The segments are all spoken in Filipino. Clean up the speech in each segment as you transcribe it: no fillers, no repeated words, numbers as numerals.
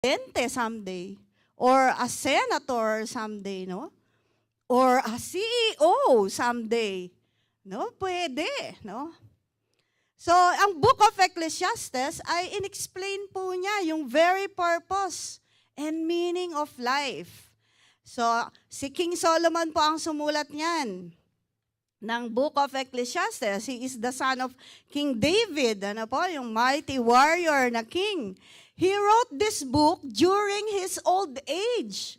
presidente someday, or a senator someday, no? Or a CEO someday. No? Pwede, no? So, ang Book of Ecclesiastes ay inexplain po niya yung very purpose and meaning of life. So, si King Solomon po ang sumulat niyan ng Book of Ecclesiastes. He is the son of King David, ano po, yung mighty warrior na king. He wrote this book during his old age.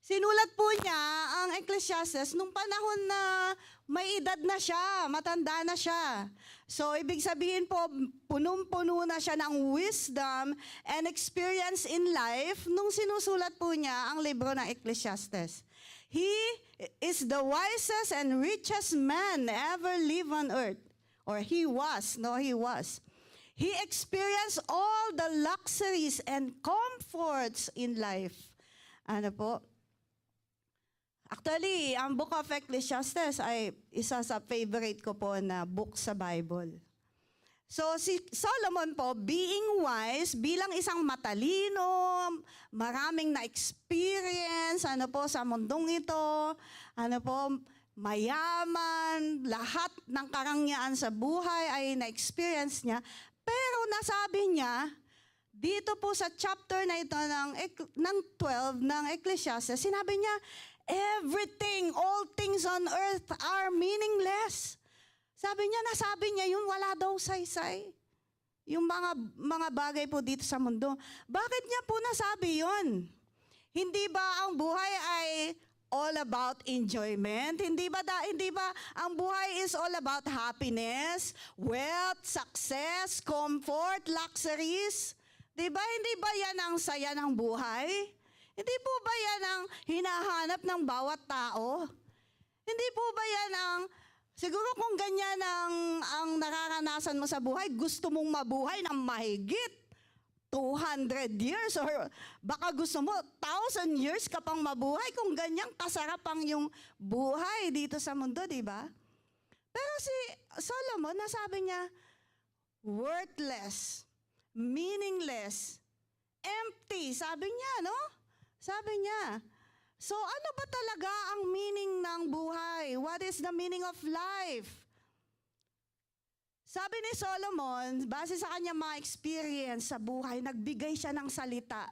Sinulat po niya ang Ecclesiastes nung panahon na may edad na siya, matanda na siya. So, ibig sabihin po, punong-puno na siya ng wisdom and experience in life nung sinusulat po niya ang libro ng Ecclesiastes. He is the wisest and richest man ever live on earth. Or he was, no, he was. He experienced all the luxuries and comforts in life. Ano po? Actually, ang Book of Ecclesiastes ay isa sa favorite ko po na book sa Bible. So si Solomon po, being wise, bilang isang matalino, maraming na-experience, ano po, sa mundong ito, ano po, mayaman, lahat ng karangyaan sa buhay ay na-experience niya. Pero nasabi niya, dito po sa chapter na ito ng 12 ng Ecclesiastes, sinabi niya, everything, all things on earth are meaningless. Nasabi niya yun, wala daw saysay. Yung mga bagay po dito sa mundo. Bakit niya po nasabi yun? Hindi ba ang buhay ay all about enjoyment? Hindi ba ang buhay is all about happiness, wealth, success, comfort, luxuries? Hindi ba yan ang saya ng buhay? Hindi po ba yan ang hinahanap ng bawat tao? Hindi po ba yan siguro kung ganyan ang nararanasan mo sa buhay, gusto mong mabuhay ng mahigit 200 years or baka gusto mo 1,000 years ka pang mabuhay kung ganyang kasarap ang yung buhay dito sa mundo, di ba? Pero si Solomon, nasabi niya, worthless, meaningless, empty, sabi niya, no? Sabi niya, so ano ba talaga ang meaning ng buhay? What is the meaning of life? Sabi ni Solomon, base sa kanyang mga experience sa buhay, nagbigay siya ng salita.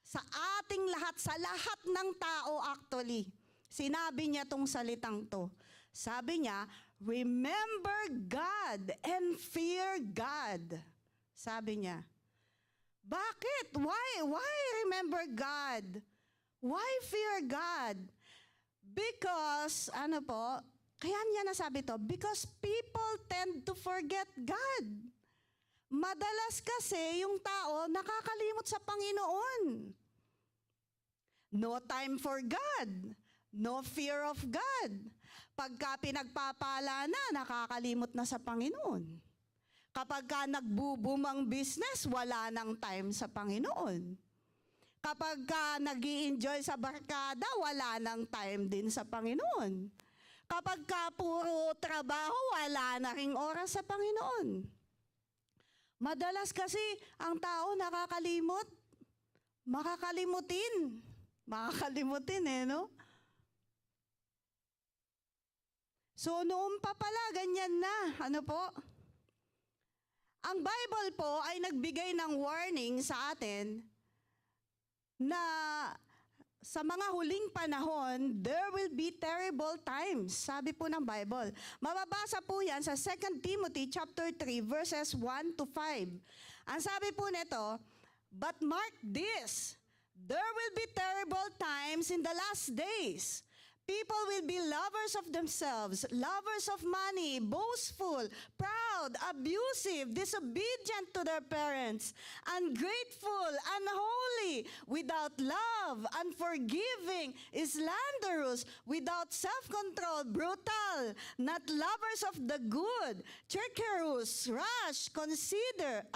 Sa ating lahat, sa lahat ng tao actually, sinabi niya tong salitang to. Sabi niya, remember God and fear God. Sabi niya. Bakit? Why remember God? Why fear God? Because, kaya niya nasabi to, because people tend to forget God. Madalas kasi yung tao nakakalimot sa Panginoon. No time for God. No fear of God. Pagka pinagpapala na, nakakalimot na sa Panginoon. Kapag ka nagbo-boom ang business, wala nang time sa Panginoon. Kapag ka nag-i-enjoy sa barkada, wala nang time din sa Panginoon. Kapag ka puro trabaho, wala na ring oras sa Panginoon. Madalas kasi ang tao nakakalimot. Makakalimutin no? So noon pa pala, ganyan na. Ano po? Ang Bible po ay nagbigay ng warning sa atin na sa mga huling panahon, there will be terrible times. Sabi po ng Bible. Mababasa po yan sa 2 Timothy chapter 3 verses 1 to 5. Ang sabi po nito, but mark this, there will be terrible times in the last days. People will be lovers of themselves, lovers of money, boastful, proud, abusive, disobedient to their parents, ungrateful, unholy, without love, unforgiving, slanderous, without self-control, brutal, not lovers of the good, treacherous, rash, conceited,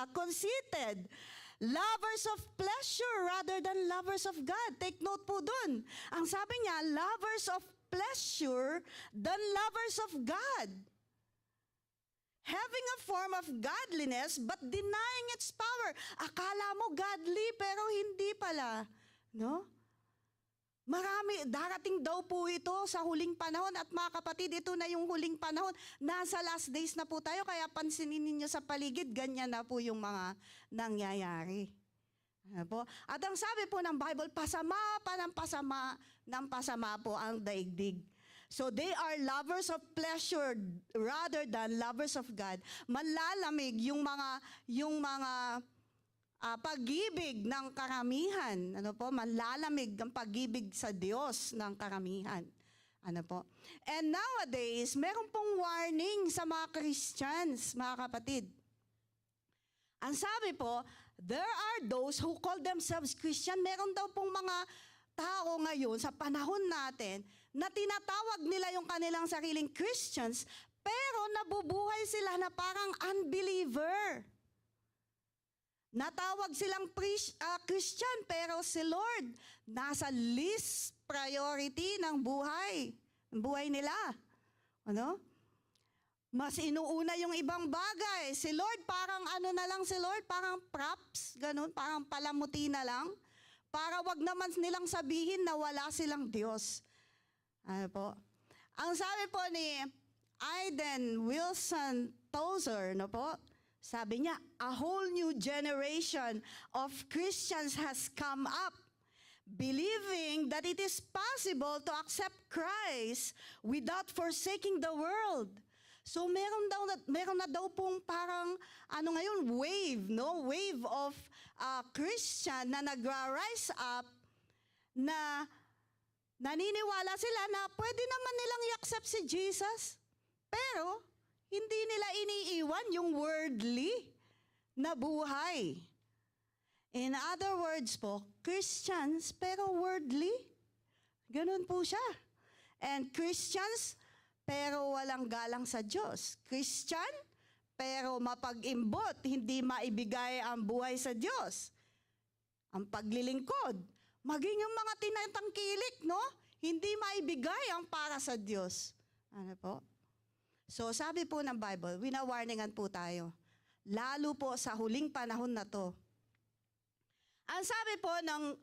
lovers of pleasure rather than lovers of God. Take note po dun. Ang sabi niya, lovers of pleasure than lovers of God. having a form of godliness but denying its power. Akala mo godly pero hindi pala, no? Marami, darating daw po ito sa huling panahon at mga kapatid, ito na yung huling panahon. Nasa last days na po tayo, kaya pansinin ninyo sa paligid, ganyan na po yung mga nangyayari. Ano po? At ang sabi po ng Bible, pasama pa ng pasama po ang daigdig. So they are lovers of pleasure rather than lovers of God. Malalamig yung mga pag-ibig ng karamihan. Ano po? Malalamig ang pag-ibig sa Diyos ng karamihan. Ano po? And nowadays, meron pong warning sa mga Christians, mga kapatid. Ang sabi po, there are those who call themselves Christian. Meron daw pong mga tao ngayon sa panahon natin na tinatawag nila yung kanilang sariling Christians, pero nabubuhay sila na parang unbeliever. Natawag silang Christian, pero si Lord nasa least priority ng buhay nila. Ano? Mas inuuna yung ibang bagay. Si Lord parang ano na lang si Lord, parang props, ganun, parang palamuti na lang. Para wag naman nilang sabihin na wala silang Diyos. Ano po? Ang sabi po ni Aiden Wilson Tozer, no po? Sabi niya, a whole new generation of Christians has come up believing that it is possible to accept Christ without forsaking the world. So meron na daw pong parang wave, no? Wave of Christian na nagra-rise up na naniniwala sila na pwede naman nilang i-accept si Jesus. Pero hindi nila iniiwan yung worldly na buhay. In other words po, Christians pero worldly. Ganun po siya. And Christians pero walang galang sa Diyos. Christian pero mapag-imbot, hindi maibigay ang buhay sa Diyos. Ang paglilingkod, maging yung mga tinatangkilik, no? Hindi maibigay ang para sa Diyos. Ano po? So sabi po ng Bible, winawarningan po tayo. Lalo po sa huling panahon na to. Ang sabi po ng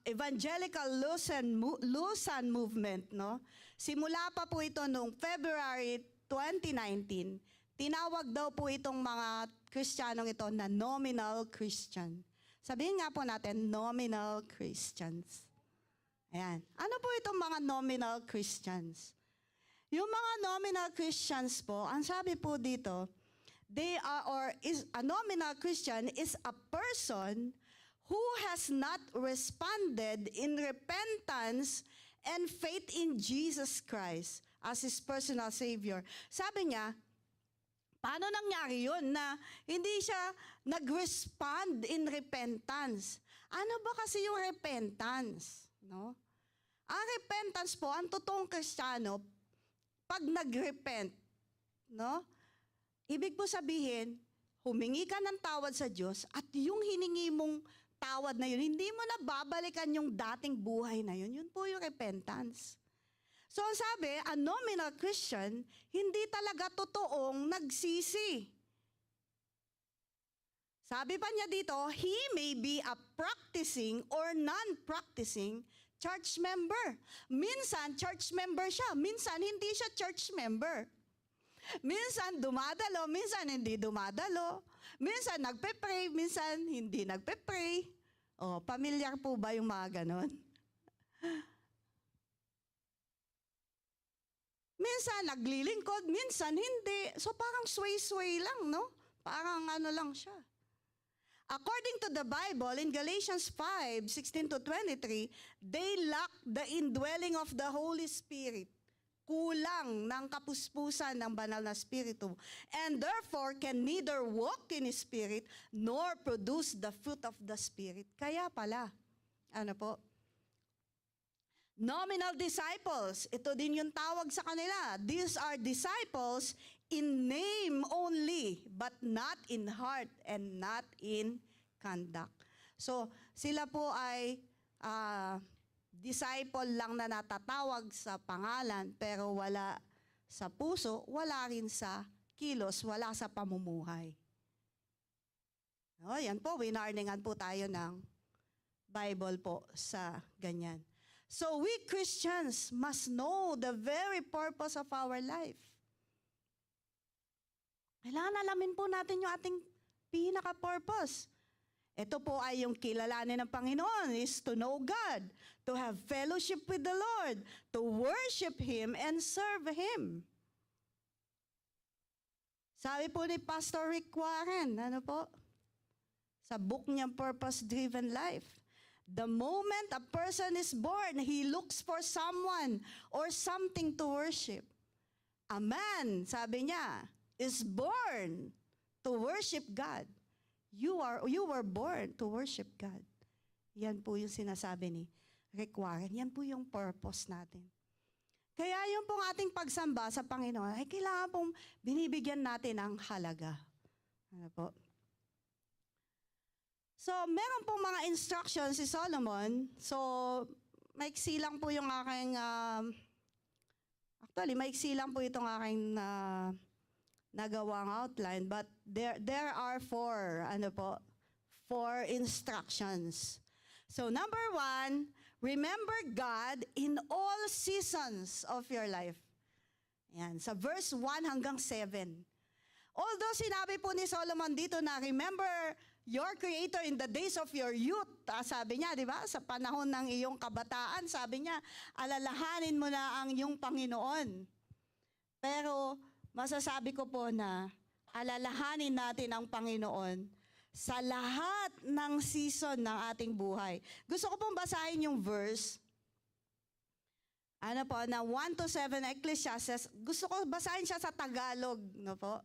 Evangelical Lausanne Movement, no? Simula pa po ito noong February 2019, tinawag daw po itong mga Kristiyanong ito na nominal Christian. Sabihin nga po natin, nominal Christians. Ayan. Ano po itong mga nominal Christians? Yung mga nominal Christians po, ang sabi po dito, a nominal Christian is a person who has not responded in repentance and faith in Jesus Christ as his personal Savior. Sabi niya, paano nangyari yun na hindi siya nag-respond in repentance? Ano ba kasi yung repentance? No? Ang repentance po, ang totoong Kristiyano, pag nag-repent, no? Ibig po sabihin, humingi ka ng tawad sa Diyos at yung hiningi mong tawad na yun, hindi mo na babalikan yung dating buhay na yun. Yun po yung repentance. So ang sabi, a nominal Christian, hindi talaga totoong nagsisi. Sabi pa niya dito, he may be a practicing or non-practicing church member. Minsan, church member siya. Minsan, hindi siya church member. Minsan, dumadalo. Minsan, hindi dumadalo. Minsan, nagpe-pray. Minsan, hindi nagpe-pray. O, pamilyar po ba yung mga ganon? Minsan, naglilingkod. Minsan, hindi. So, parang sway-sway lang, no? Parang ano lang siya. According to the Bible, in Galatians 5:16-23, they lack the indwelling of the Holy Spirit. Kulang ng kapuspusan ng banal na Espiritu. And therefore, can neither walk in Spirit nor produce the fruit of the Spirit. Kaya pala, ano po? Nominal disciples, ito din yung tawag sa kanila. These are disciples in name only, but not in heart and not in conduct. So, sila po ay disciple lang na natatawag sa pangalan, pero wala sa puso, wala rin sa kilos wala sa pamumuhay. No, yan po, winarningan po tayo ng Bible po sa ganyan. So we Christians must know the very purpose of our life. Kailangan alamin po natin yung ating pinaka-purpose. Ito po ay yung kilalanin ng Panginoon is to know God, to have fellowship with the Lord, to worship Him and serve Him. Sabi po ni Pastor Rick Warren, ano po? Sa book niyang Purpose-Driven Life, the moment a person is born, he looks for someone or something to worship. A man, sabi niya, is born to worship God. You were born to worship God. Yan po yung sinasabi ni Rick Warren. Yan po yung purpose natin. Kaya yung pong ating pagsamba sa Panginoon ay kailangan pong binibigyan natin ng halaga. Ano po? So, meron pong mga instructions si Solomon. So, maiksi lang po yung aking, actually, maiksi lang po itong aking nagawang outline. But there are four instructions. So, number 1, remember God in all seasons of your life. Yan, sa verse 1 hanggang 7. Although sinabi po ni Solomon dito na remember your Creator in the days of your youth. Sabi niya, di ba? Sa panahon ng iyong kabataan, sabi niya, alalahanin mo na ang iyong Panginoon. Pero masasabi ko po na alalahanin natin ang Panginoon sa lahat ng season ng ating buhay. Gusto ko pong basahin yung verse. Ano po, na 1-7 Ecclesiastes. Gusto ko basahin siya sa Tagalog, no po?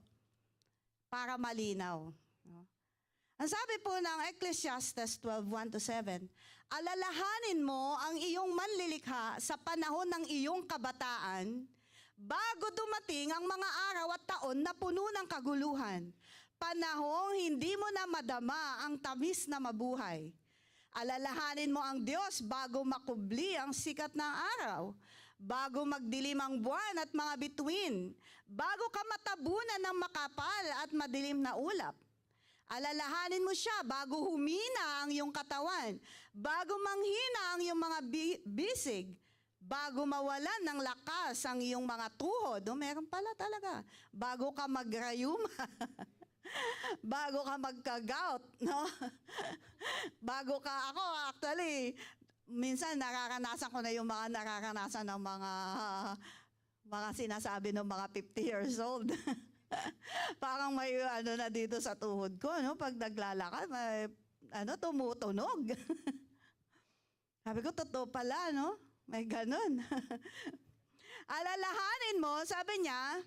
Para malinaw. No? Ang sabi po ng Ecclesiastes 12:1-7, alalahanin mo ang iyong manlilikha sa panahon ng iyong kabataan bago dumating ang mga araw at taon na puno ng kaguluhan. Panahong hindi mo na madama ang tamis na mabuhay. Alalahanin mo ang Diyos bago makubli ang sikat ng araw, bago magdilim ang buwan at mga bituin, bago ka matabunan ng makapal at madilim na ulap. Alalahanin mo siya bago humina ang iyong katawan, bago manghina ang iyong mga bisig, bago mawalan ng lakas ang iyong mga tuhod. Meron pala talaga. Bago ka magrayuma, bago ka magka-gout, no? Bago ka, ako actually, minsan nararanasan ko na yung mga nararanasan ng mga sinasabi ng mga 50 years old. Parang may na dito sa tuhod ko, no? Pag naglalakad, may tumutunog. Sabi ko, totoo pala, no? May ganun. Alalahanin mo, sabi niya,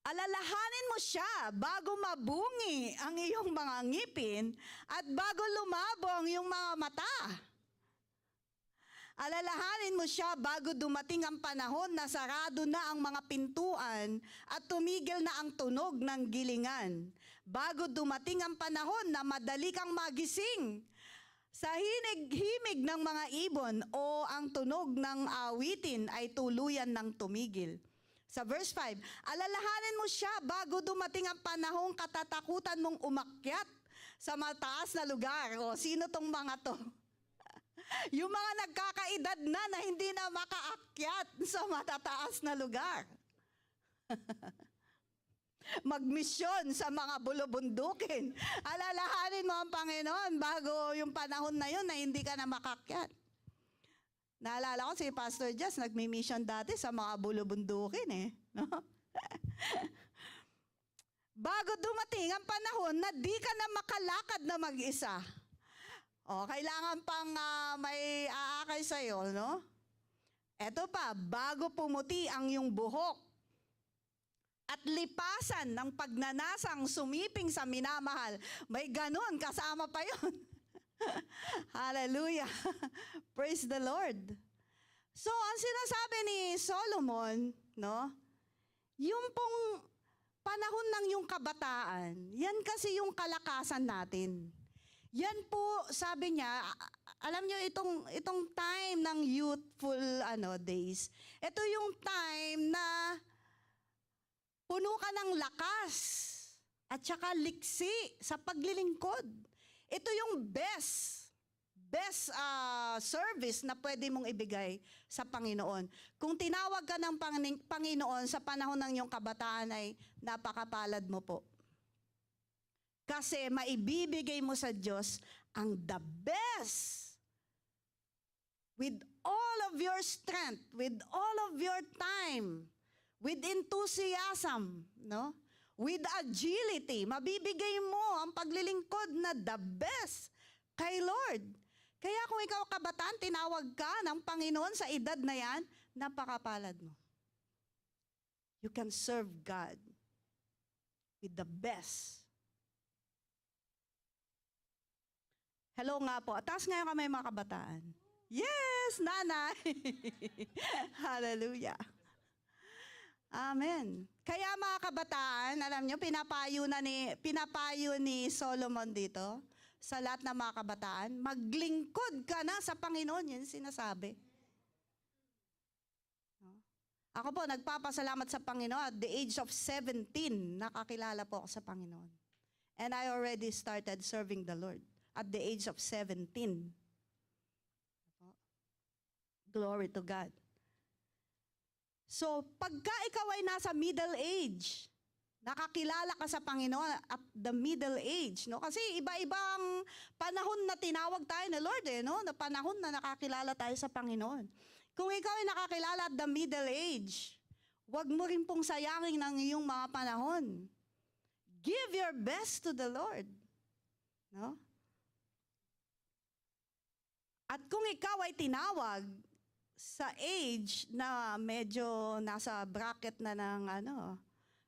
alalahanin mo siya bago mabungi ang iyong mga ngipin at bago lumabo ang iyong mga mata. Alalahanin mo siya bago dumating ang panahon na sarado na ang mga pintuan at tumigil na ang tunog ng gilingan. Bago dumating ang panahon na madali kang magising sa himig ng mga ibon o ang tunog ng awitin ay tuluyan ng tumigil. Sa verse 5, alalahanin mo siya bago dumating ang panahong katatakutan mong umakyat sa mataas na lugar. O, sino tong mga to? Yung mga nagkakaedad na hindi na makaakyat sa matataas na lugar. Magmisyon sa mga bulubundukin. Alalahanin mo ang Panginoon bago yung panahon na yun na hindi ka na makakyat. Naalala ko si Pastor Jess, nagmi-mission dati sa mga bulubundukin no? Bago dumating ang panahon na di ka na makalakad na mag-isa. O, kailangan pang may aakay sa'yo, no? Eto pa, bago pumuti ang iyong buhok at lipasan ng pagnanasang sumiping sa minamahal. May ganun, kasama pa yun. Hallelujah. Praise the Lord. So, ang sinasabi ni Solomon, no? Yung pong panahon ng yung kabataan, yan kasi yung kalakasan natin. Yan po, sabi niya, alam niyo itong time ng youthful days. Ito yung time na puno ka ng lakas at saka liksi sa paglilingkod. Ito yung best service na pwede mong ibigay sa Panginoon. Kung tinawag ka ng Panginoon sa panahon ng iyong kabataan ay napakapalad mo po. Kasi maibibigay mo sa Diyos ang the best. With all of your strength, with all of your time, with enthusiasm, no? With agility, mabibigay mo ang paglilingkod na the best kay Lord. Kaya kung ikaw kabataan, tinawag ka ng Panginoon sa edad na yan, napakapalad mo. You can serve God with the best. Hello nga po. Taas ngayon kami mga kabataan. Yes, nanay. Hallelujah. Amen. Kaya mga kabataan, alam nyo, pinapayo ni Solomon dito, sa lahat ng mga kabataan, maglingkod ka na sa Panginoon. Yan sinasabi. No? Ako po, nagpapasalamat sa Panginoon. At the age of 17, nakakilala po ako sa Panginoon. And I already started serving the Lord at the age of 17. Glory to God. So, pagka ikaw ay nasa middle age, nakakilala ka sa Panginoon at the middle age, no? Kasi iba-ibang panahon na tinawag tayo ni Lord, no? Na panahon na nakakilala tayo sa Panginoon. Kung ikaw ay nakakilala at the middle age, huwag mo rin pong sayangin ang iyong mga panahon. Give your best to the Lord, no? At kung ikaw ay tinawag sa age na medyo nasa bracket na ng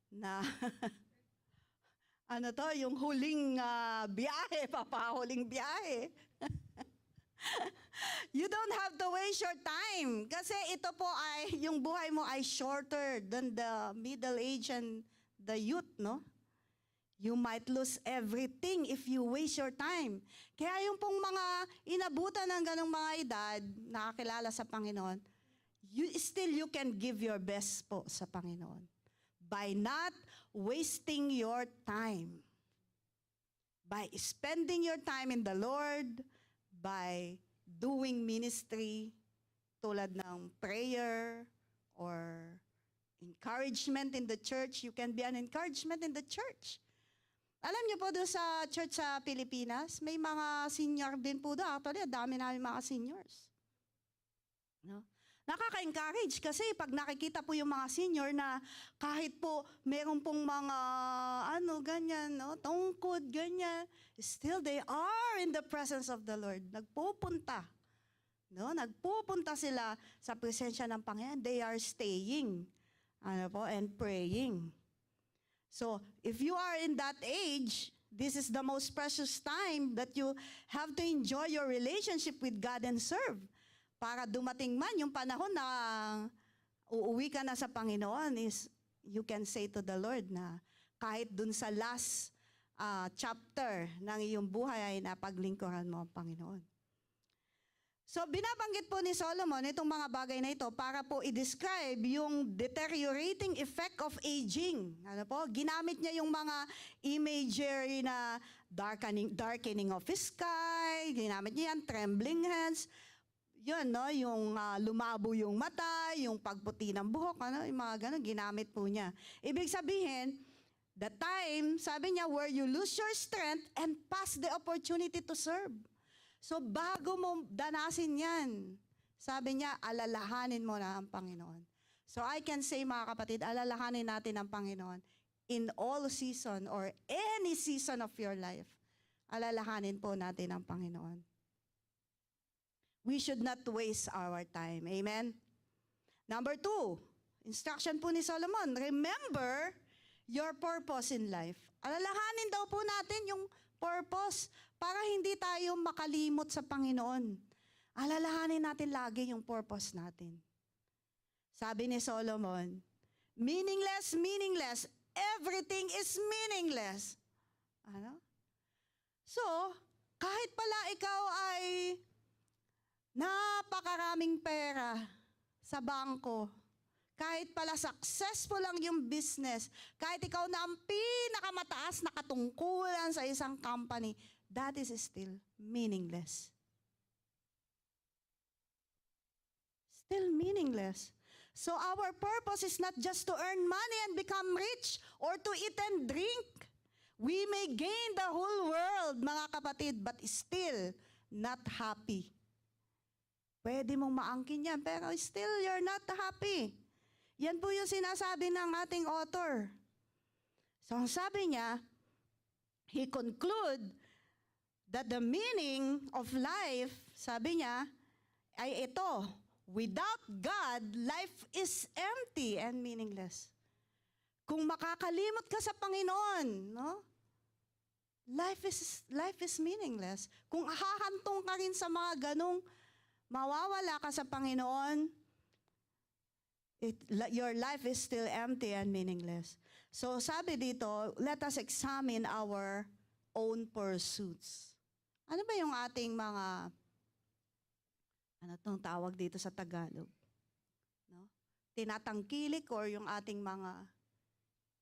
na yung huling biyahe, papahuling biyahe. You don't have to waste your time. Kasi ito po ay, yung buhay mo ay shorter than the middle age and the youth, no? You might lose everything if you waste your time. Kaya yung pong mga inabutan ng ganong mga edad, nakakilala sa Panginoon, you can give your best po sa Panginoon. By not wasting your time. By spending your time in the Lord, by doing ministry, tulad ng prayer or encouragement in the church. You can be an encouragement in the church. Alam niyo po doon sa church sa Pilipinas, may mga senior din po doon. Actually, dami namin mga seniors. No? Nakaka-encourage kasi pag nakikita po yung mga senior na kahit po meron pong mga ganyan, no? Tungkod, ganyan, still they are in the presence of the Lord. Nagpupunta. No? Nagpupunta sila sa presensya ng Panginoon. They are staying and praying. So, if you are in that age, this is the most precious time that you have to enjoy your relationship with God and serve. Para dumating man yung panahon na uuwi ka na sa Panginoon, is you can say to the Lord na kahit dun sa last chapter ng iyong buhay ay napaglingkuran mo ang Panginoon. So binabanggit po ni Solomon itong mga bagay na ito para po i-describe yung deteriorating effect of aging. Ginamit niya yung mga imagery na darkening of his sky, ginamit niya yan, trembling hands, yun, no, yung lumabo yung mata, yung pagputi ng buhok, yung mga ganun, ginamit po niya. Ibig sabihin, the time, sabi niya, where you lose your strength and pass the opportunity to serve. So bago mo danasin yan, sabi niya, alalahanin mo na ang Panginoon. So I can say, mga kapatid, alalahanin natin ang Panginoon in all season or any season of your life. Alalahanin po natin ang Panginoon. We should not waste our time. Amen? Number 2, instruction po ni Solomon, remember your purpose in life. Alalahanin daw po natin yung purpose para hindi tayo makalimot sa Panginoon. Alalahanin natin lagi yung purpose natin. Sabi ni Solomon, meaningless, meaningless. Everything is meaningless. So, kahit pala ikaw ay napakaraming pera sa bangko, Kahit pala successful lang yung business, kahit ikaw na ang pinakamataas na katungkulan sa isang company, that is still meaningless. Still meaningless. So our purpose is not just to earn money and become rich or to eat and drink. We may gain the whole world, mga kapatid, but still not happy. Pwede mong maangkin yan, pero still you're not happy. Yan po yung sinasabi ng ating author. So ang sabi niya, he conclude that the meaning of life, sabi niya, ay ito, without God, life is empty and meaningless. Kung makakalimot ka sa Panginoon, no? Life is meaningless. Kung hahantong ka rin sa mga ganong mawawala ka sa Panginoon, your life is still empty and meaningless. So sabi dito, let us examine our own pursuits. Ano ba yung ating mga, ano tong tawag dito sa Tagalog? No? Tinatangkilik or yung ating mga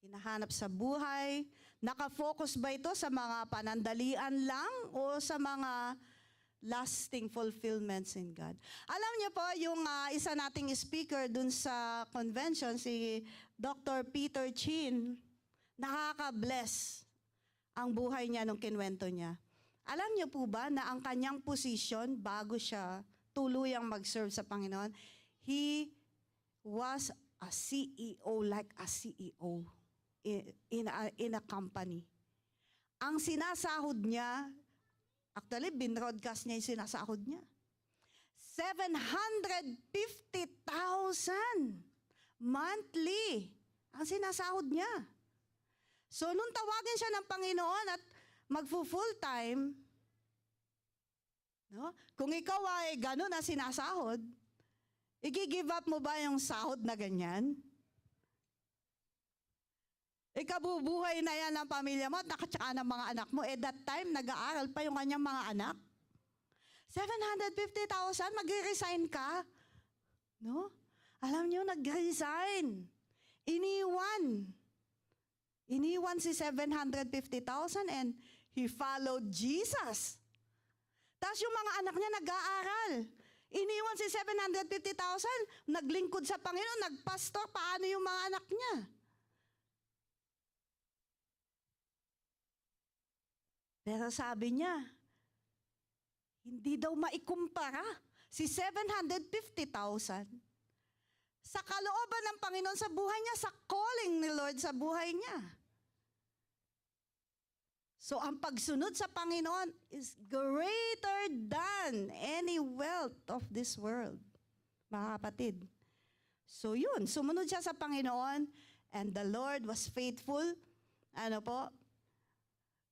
hinahanap sa buhay? Nakafocus ba ito sa mga panandalian lang o sa mga lasting fulfillments in God? Alam niyo po, yung isa nating speaker dun sa convention, si Dr. Peter Chin, nakaka-bless ang buhay niya nung kinwento niya. Alam niyo po ba na ang kanyang posisyon bago siya tuluyang mag-serve sa Panginoon, he was a CEO, like a CEO in a company. Ang sinasahod niya, actually, binroadcast niya yung sinasahod niya. 750,000 monthly ang sinasahod niya. So, nung tawagin siya ng Panginoon at magfu-full time, no? Kung ikaw ay gano'n na sinasahod, i-give up mo ba yung sahod na ganyan? Ikabubuhay na yan ng pamilya mo at tsaka ng mga anak mo. That time, nag-aaral pa yung kanyang mga anak. 750,000, mag-resign ka. No? Alam niyo, nag-resign. Iniwan si 750,000 and he followed Jesus. Tapos yung mga anak niya nag-aaral. Iniwan si 750,000, naglingkod sa Panginoon, nagpastor, paano yung mga anak niya? Pero sabi niya, hindi daw maikumpara si 750,000 sa kalooban ng Panginoon sa buhay niya, sa calling ni Lord sa buhay niya. So ang pagsunod sa Panginoon is greater than any wealth of this world, mga kapatid. So yun, sumunod siya sa Panginoon and the Lord was faithful. Ano po?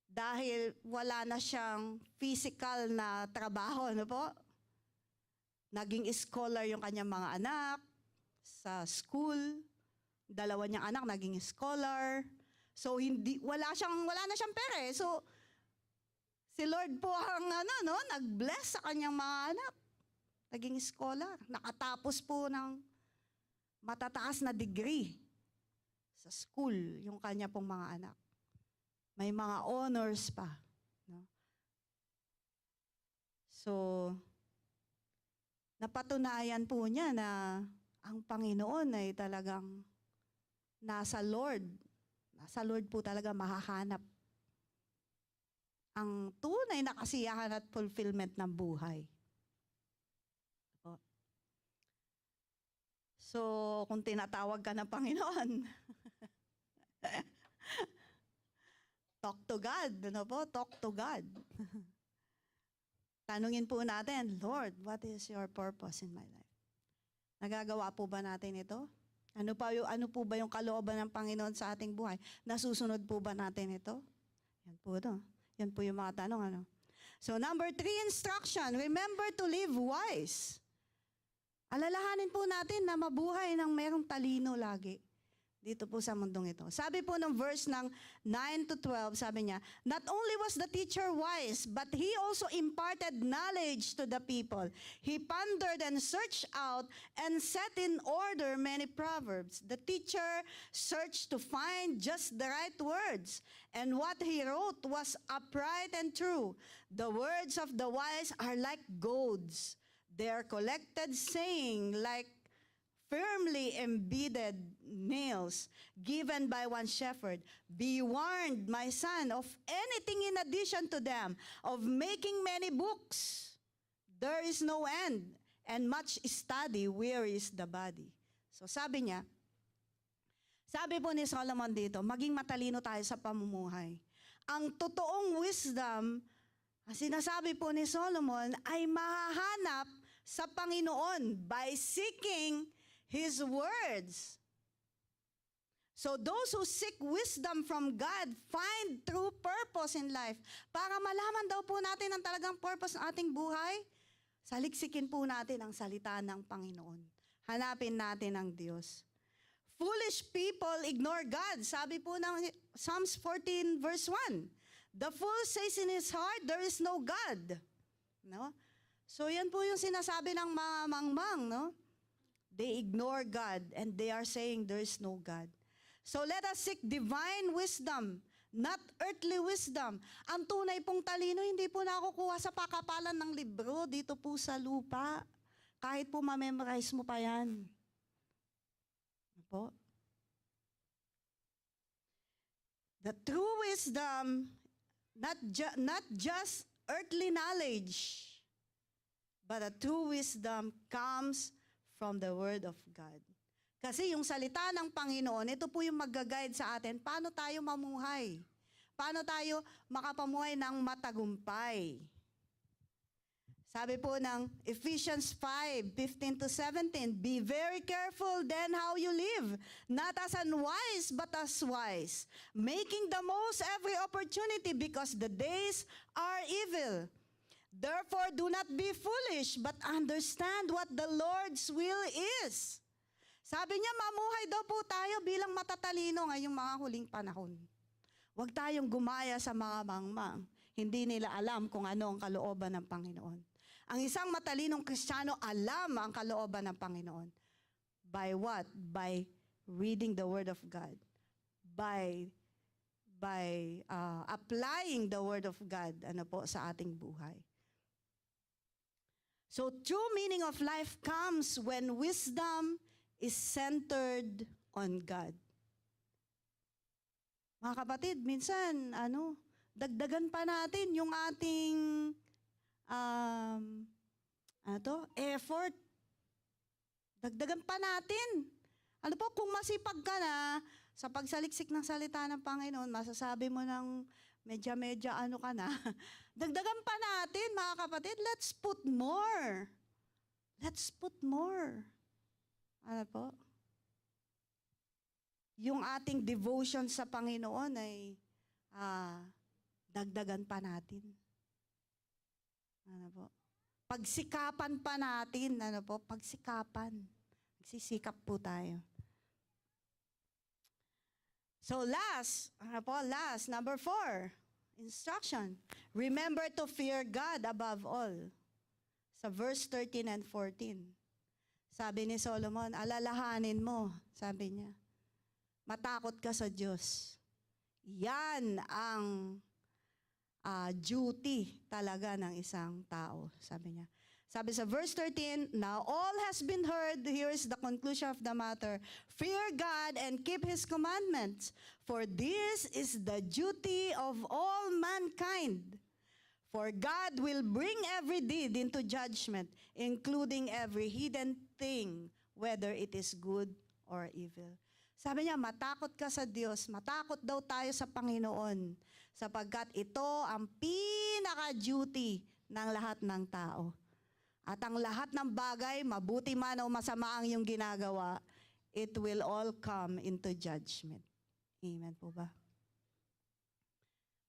Dahil wala na siyang physical na trabaho, ano po? Naging scholar yung kanyang mga anak sa school. Dalawa niyang anak naging scholar. So wala na siyang pera. So si Lord po ang nag-bless sa kanyang mga anak. Naging scholar. Nakatapos po ng matataas na degree sa school yung kanya pong mga anak. May mga honors pa. No? So, napatunayan po niya na ang Panginoon ay talagang nasa Lord. Nasa Lord po talaga mahahanap ang tunay na kasiyahan at fulfillment ng buhay. So, kung tinatawag ka ng Panginoon, talk to God, ano po? Talk to God. Tanungin po natin, Lord, what is your purpose in my life? Nagagawa po ba natin ito? Ano po ba yung kalooban ng Panginoon sa ating buhay? Nasusunod po ba natin ito? Yan po ito. Yan po yung mga tanong. Ano? So number 3 instruction, remember to live wise. Alalahanin po natin na mabuhay ng merong talino lagi. dito po sa mundong ito. Sabi po ng verse ng 9 to 12, sabi niya, not only was the teacher wise, but he also imparted knowledge to the people. He pondered and searched out and set in order many proverbs. The teacher searched to find just the right words, and what he wrote was upright and true. The words of the wise are like goads. Their collected saying like firmly embedded nails given by one shepherd. Be warned, my son, of anything in addition to them, of making many books. There is no end, and much study wearies the body. So sabi niya, sabi po ni Solomon dito, maging matalino tayo sa pamumuhay. Ang totoong wisdom, ang sinasabi po ni Solomon, ay mahahanap sa Panginoon by seeking His words. So those who seek wisdom from God find true purpose in life. Para malaman daw po natin ang talagang purpose ng ating buhay, saliksikin po natin ang salita ng Panginoon. Hanapin natin ang Diyos. Foolish people ignore God. Sabi po ng Psalms 14 verse 1. The fool says in his heart, there is no God. No? So yan po yung sinasabi ng mga mangmang, no? They ignore God and they are saying there is no God. So let us seek divine wisdom, not earthly wisdom. Ang tunay pong talino, hindi po nakukuha sa pakapalan ng libro dito po sa lupa. Kahit po ma-memorize mo pa yan. Po? The true wisdom, not just earthly knowledge, but the true wisdom comes from the Word of God. Kasi yung salita ng Panginoon, ito po yung mag-guide sa atin, paano tayo mamuhay? Paano tayo makapamuhay ng matagumpay? Sabi po ng Ephesians 5:15 to 17, be very careful then how you live, not as unwise but as wise, making the most every opportunity because the days are evil. Therefore, do not be foolish, but understand what the Lord's will is. Sabi niya, mamuhay daw po tayo bilang matatalino ngayong mga huling panahon. Huwag tayong gumaya sa mga mangmang. Hindi nila alam kung ano ang kalooban ng Panginoon. Ang isang matalinong Kristiyano alam ang kalooban ng Panginoon. By what? By reading the Word of God. By applying the Word of God sa ating buhay. So true meaning of life comes when wisdom is centered on God. Mga kapatid, minsan, dagdagan pa natin yung ating effort. Dagdagan pa natin. Kung masipag ka na sa pagsaliksik ng salita ng Panginoon, masasabi mo ng medya-medya ka na. Dagdagan pa natin, mga kapatid. Let's put more. Let's put more. Yung ating devotion sa Panginoon ay dagdagan pa natin. Pagsikapan pa natin. Pagsikapan. Magsisikap po tayo. So last, number 4, instruction. Remember to fear God above all. Sa verse 13 and 14. Sabi ni Solomon, alalahanin mo, sabi niya, matakot ka sa Diyos. Yan ang duty talaga ng isang tao, sabi niya. Sabi sa verse 13, now all has been heard, here is the conclusion of the matter. Fear God and keep His commandments, for this is the duty of all mankind. For God will bring every deed into judgment, including every hidden thing, whether it is good or evil. Sabi niya, matakot ka sa Diyos, matakot daw tayo sa Panginoon, sapagkat ito ang pinaka-duty ng lahat ng tao. At ang lahat ng bagay, mabuti man o masama ang iyong ginagawa, it will all come into judgment. Amen po ba?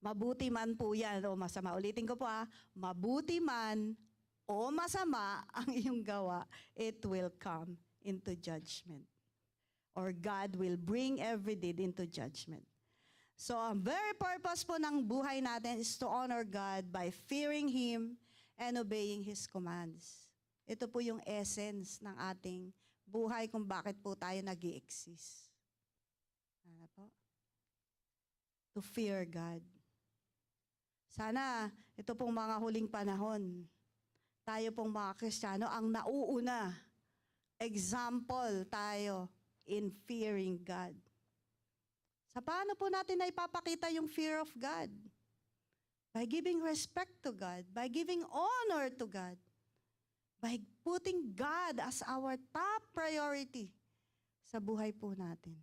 Mabuti man po yan o masama. Ulitin ko po mabuti man o masama ang iyong gawa, it will come into judgment. or God will bring every deed into judgment. So, ang very purpose po ng buhay natin is to honor God by fearing Him and obeying His commands. Ito po yung essence ng ating buhay kung bakit po tayo nag-i-exist. Ano po? To fear God. Sana, ito pong mga huling panahon, tayo pong mga Kristiyano, ang nauuna, example tayo in fearing God. Sa paano po natin na ipapakita yung fear of God? By giving respect to God, by giving honor to God, by putting God as our top priority sa buhay po natin.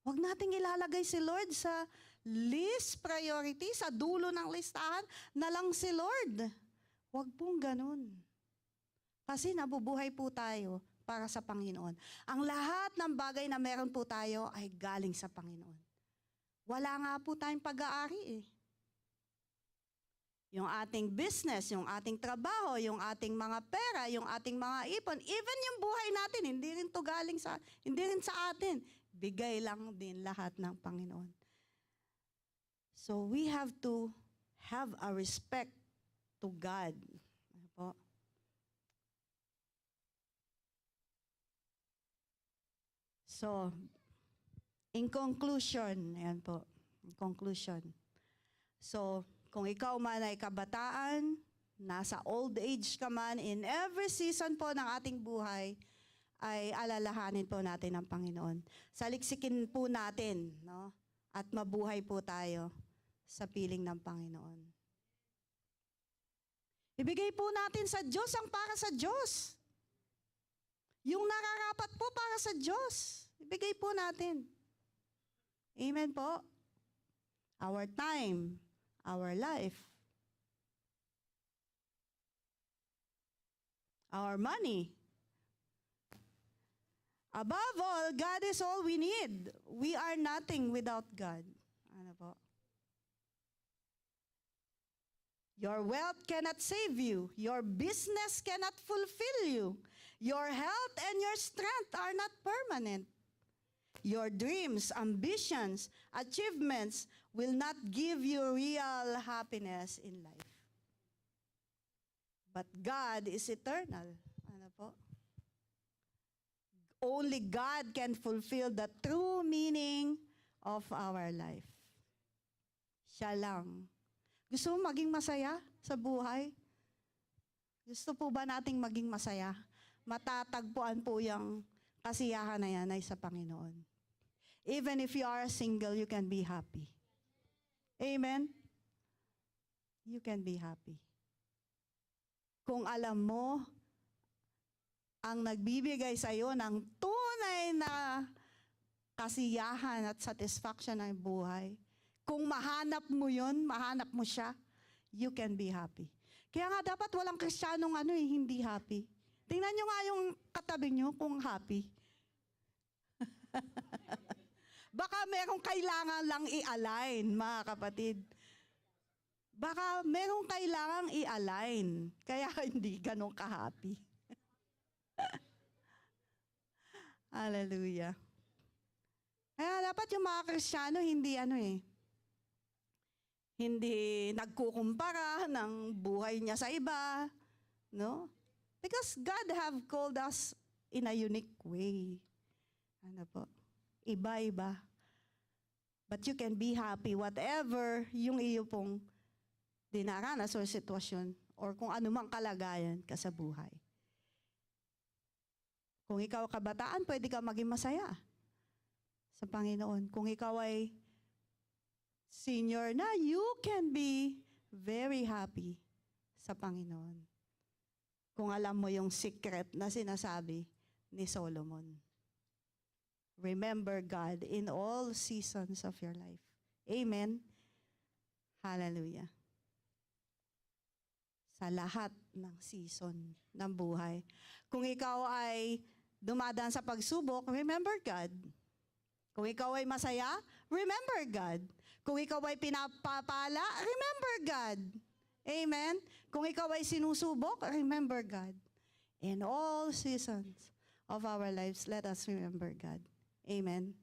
Huwag nating ilalagay si Lord sa least priority, sa dulo ng listahan na lang si Lord. Huwag pong ganun. Kasi nabubuhay po tayo para sa Panginoon. Ang lahat ng bagay na meron po tayo ay galing sa Panginoon. Wala nga po tayong pag-aari eh. Yung ating business, yung ating trabaho, yung ating mga pera, yung ating mga ipon, even yung buhay natin, hindi rin to galing hindi rin sa atin. Bigay lang din lahat ng Panginoon. So we have to have a respect to God. Ano po? So, in conclusion, ayan po, in conclusion. So, kung ikaw man ay kabataan, nasa old age ka man, in every season po ng ating buhay, ay alalahanin po natin ang Panginoon. Saliksikin po natin, no? At mabuhay po tayo sa piling ng Panginoon. Ibigay po natin sa Diyos ang para sa Diyos. Yung nararapat po para sa Diyos. Ibigay po natin. Amen po. Our time, our life, our money. Above all, God is all we need. We are nothing without God. Ano po? Your wealth cannot save you. Your business cannot fulfill you. Your health and your strength are not permanent. Your dreams, ambitions, achievements will not give you real happiness in life. But God is eternal. Ano po? Only God can fulfill the true meaning of our life. Siya lang. Gusto mo maging masaya sa buhay? Gusto po ba nating maging masaya? Matatagpuan po yung kasiyahan na yan ay sa Panginoon. Even if you are single, you can be happy. Amen? You can be happy. Kung alam mo, ang nagbibigay sa iyo ng tunay na kasiyahan at satisfaction ng buhay, kung mahanap mo yun, mahanap mo siya, you can be happy. Kaya nga dapat walang Kristiyanong hindi happy. Tingnan nyo nga yung katabi nyo kung happy. Baka merong kailangan lang i-align, mga kapatid. Baka merong kailangan i-align, kaya hindi ganun ka-happy. Hallelujah. Kaya dapat yung mga Kristiyano hindi nagkukumpara ng buhay niya sa iba, no? Because God have called us in a unique way. Ano po? Iba-iba. But you can be happy whatever yung iyo pong dinaranas or sitwasyon or kung anumang kalagayan ka sa buhay. Kung ikaw kabataan, pwede ka maging masaya sa Panginoon. Kung ikaw ay senior na, you can be very happy sa Panginoon. Kung alam mo yung secret na sinasabi ni Solomon. Remember God in all seasons of your life. Amen. Hallelujah. Sa lahat ng season ng buhay. Kung ikaw ay dumadaan sa pagsubok, remember God. Kung ikaw ay masaya, remember God. Kung ikaw ay pinapapala, remember God. Amen? Kung ikaw ay sinusubok, remember God. In all seasons of our lives, let us remember God. Amen.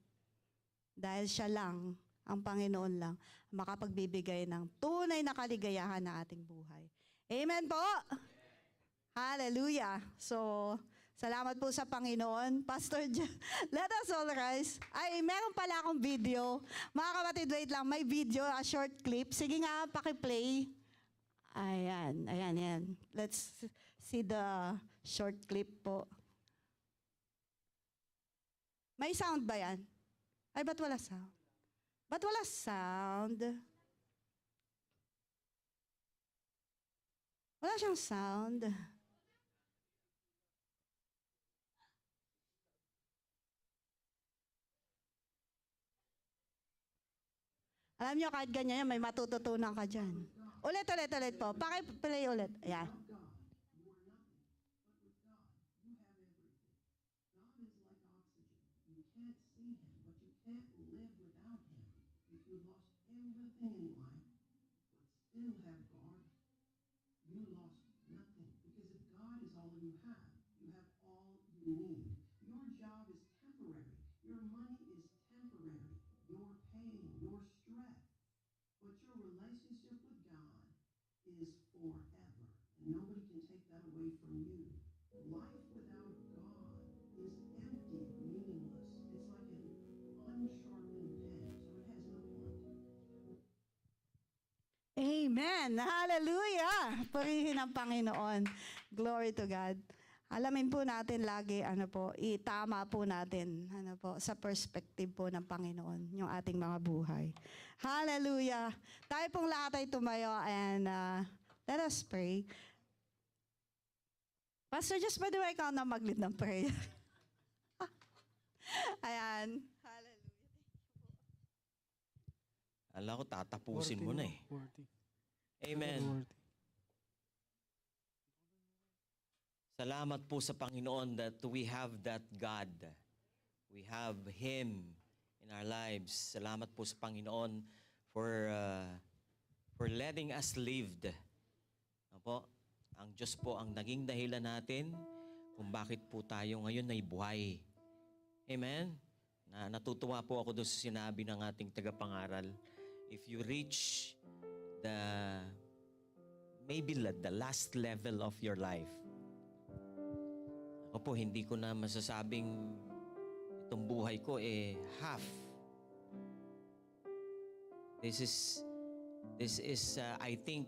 Dahil siya lang, ang Panginoon lang, makapagbibigay ng tunay na kaligayahan na ating buhay. Amen po! Hallelujah! So, salamat po sa Panginoon. Pastor, let us all rise. Ay, meron pala akong video. Mga kapatid, wait lang. May video, a short clip. Sige nga, paki-play. Ayan. Let's see the short clip po. May sound ba yan? Ay, ba't wala sound? Ba't wala sound? Wala siyang sound. Alam nyo, kahit ganyan yan, may matututunan ka dyan. Ulit po. Paki-play ulit. Ayan. Amen. Hallelujah. Purihin ang Panginoon. Glory to God. Alamin po natin lagi, itama po natin, sa perspective po ng Panginoon, yung ating mga buhay. Hallelujah. Tayo pong lahat ay tumayo and let us pray. Pastor, just pwede ba ikaw na mag-lead ng prayer? Ayan. Alam ko, tatapusin mo na eh. Amen. Salamat po sa Panginoon that we have that God. We have Him in our lives. Salamat po sa Panginoon for letting us live. Opo, ang Diyos po ang naging dahilan natin kung bakit po tayo ngayon ay buhay. Amen? Natutuwa po ako doon sa sinabi ng ating tagapangaral. If you reach maybe the last level of your life, ako po, hindi ko na masasabing itong buhay ko half. This is I think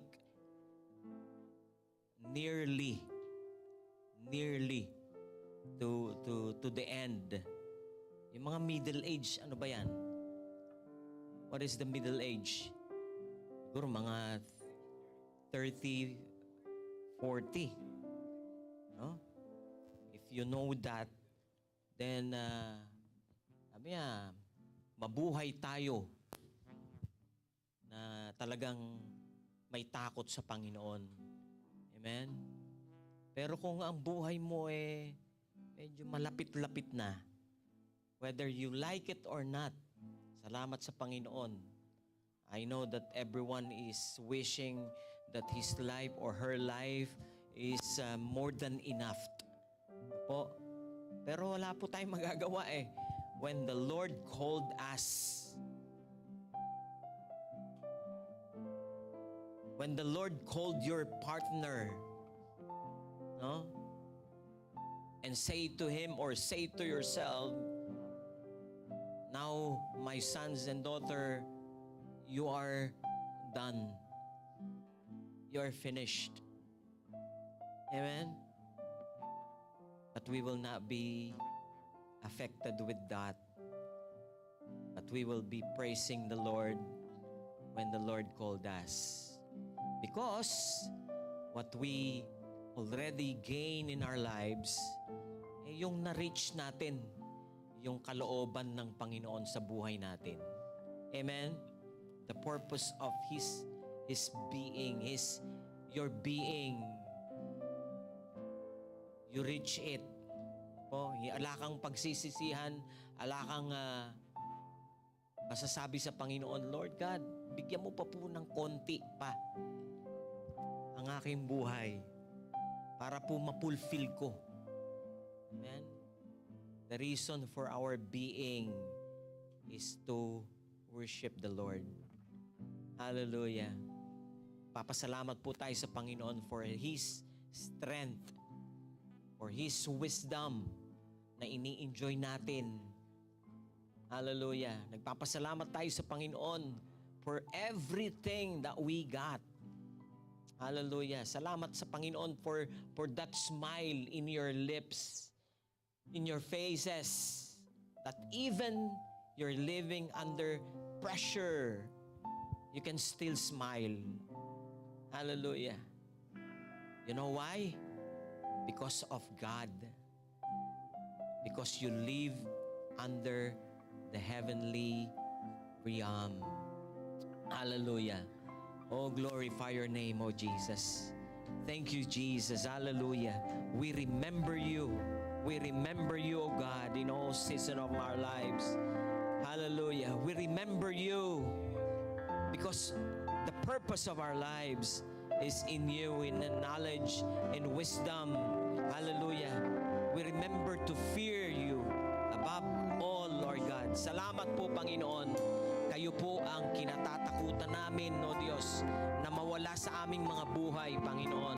nearly to the end. Yung mga middle age, ano ba yan? What is the middle age? Siguro mga 30, 40. No? If you know that, then mabuhay tayo na talagang may takot sa Panginoon. Amen? Pero kung ang buhay mo medyo malapit-lapit na, whether you like it or not, salamat sa Panginoon. I know that everyone is wishing that his life or her life is more than enough. Po. Pero wala po tayong magagawa When the Lord called us, when the Lord called your partner, no? And say to him or say to yourself, now, my sons and daughter, you are done. You are finished. Amen? But we will not be affected with that. But we will be praising the Lord when the Lord called us. Because what we already gain in our lives, yung na-reach natin, yung kalooban ng Panginoon sa buhay natin. Amen? The purpose of His being, your being, you reach it. Ala kang pagsisisihan, ala kang masasabi sa Panginoon, Lord God, bigyan mo pa po ng konti pa ang aking buhay para po mapulfill ko. Amen? The reason for our being is to worship the Lord. Hallelujah. Papasalamat po tayo sa Panginoon for His strength, for His wisdom na ini-enjoy natin. Hallelujah. Nagpapasalamat tayo sa Panginoon for everything that we got. Hallelujah. Salamat sa Panginoon for that smile in your lips, in your faces, that even you're living under pressure, you can still smile. Hallelujah. You know why? Because of God. Because you live under the heavenly realm. Hallelujah. Oh, glorify your name, oh Jesus. Thank you, Jesus. Hallelujah. We remember you. We remember you, oh God, in all season of our lives. Hallelujah. We remember you because the purpose of our lives is in you, in the knowledge and wisdom. Hallelujah. We remember to fear you above all, Lord God. Salamat po, Panginoon. Kayo po ang kinatatakutan namin, no Diyos, na mawala sa aming mga buhay, Panginoon.